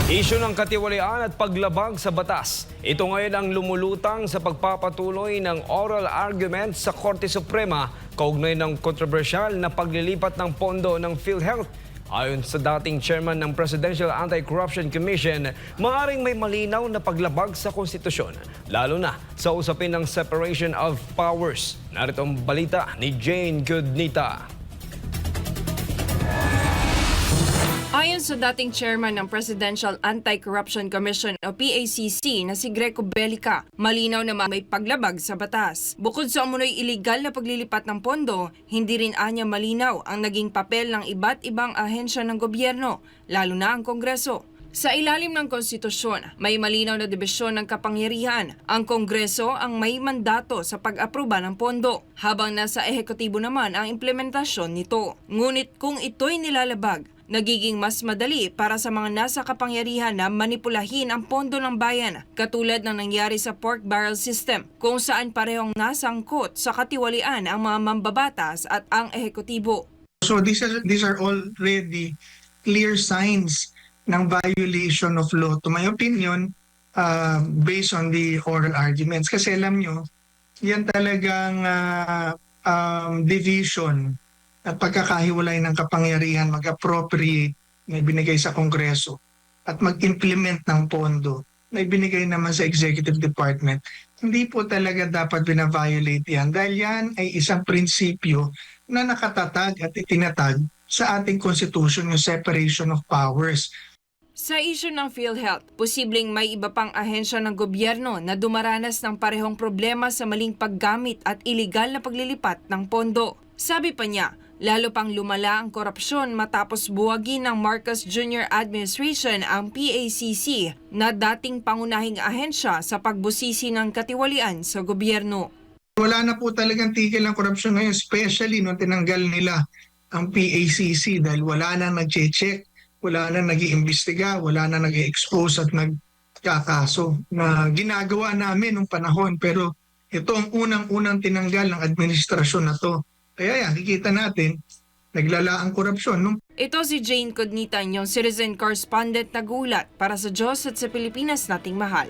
Isyu ng katiwalian at paglabag sa batas. Ito ngayon ang lumulutang sa pagpapatuloy ng oral argument sa Korte Suprema kaugnay ng kontrobersyal na paglilipat ng pondo ng PhilHealth. Ayon sa dating chairman ng Presidential Anti-Corruption Commission, maaaring may malinaw na paglabag sa konstitusyon, lalo na sa usapin ng separation of powers. Narito ang balita ni Jane Cudnita. Ayon sa dating chairman ng Presidential Anti-Corruption Commission o PACC na si Greco Bellica, malinaw na may paglabag sa batas. Bukod sa umunoy iligal na paglilipat ng pondo, hindi rin anya malinaw ang naging papel ng iba't ibang ahensya ng gobyerno, lalo na ang Kongreso. Sa ilalim ng konstitusyon, may malinaw na dibisyon ng kapangyarihan. Ang Kongreso ang may mandato sa pag-aproba ng pondo, habang nasa ehekutibo naman ang implementasyon nito. Ngunit kung ito'y nilalabag, nagiging mas madali para sa mga nasa kapangyarihan na manipulahin ang pondo ng bayan, katulad ng nangyari sa pork barrel system, kung saan parehong nasangkot sa katiwalian ang mga mambabatas at ang ehekutibo. So these are already clear signs ng violation of law, to my opinion, based on the oral arguments. Kasi alam nyo, yan talagang division at pagkakahiwalay ng kapangyarihan, mag-appropriate na ibinigay sa Kongreso at mag-implement ng pondo na ibinigay naman sa Executive Department. Hindi po talaga dapat bina-violate yan dahil yan ay isang prinsipyo na nakatatag at itinatag sa ating Constitution, yung separation of powers. Sa isyu ng PhilHealth, posibleng may iba pang ahensya ng gobyerno na dumaranas ng parehong problema sa maling paggamit at iligal na paglilipat ng pondo. Sabi pa niya, lalo pang lumala ang korupsyon matapos buwagin ng Marcos Jr. Administration ang PACC na dating pangunahing ahensya sa pagbusisi ng katiwalian sa gobyerno. Wala na po talagang tigil ng korupsyon ngayon, especially nung tinanggal nila ang PACC dahil wala na nag-check, wala na nag-iimbestiga, wala na nag-expose at nagkakaso na ginagawa namin nung panahon. Pero ito ang unang-unang tinanggal ng administrasyon na to. Kaya yan, kikita natin, naglala ang korupsyon. Ito si Jane Cudnita, yung citizen correspondent na gulat para sa Diyos at sa Pilipinas nating mahal.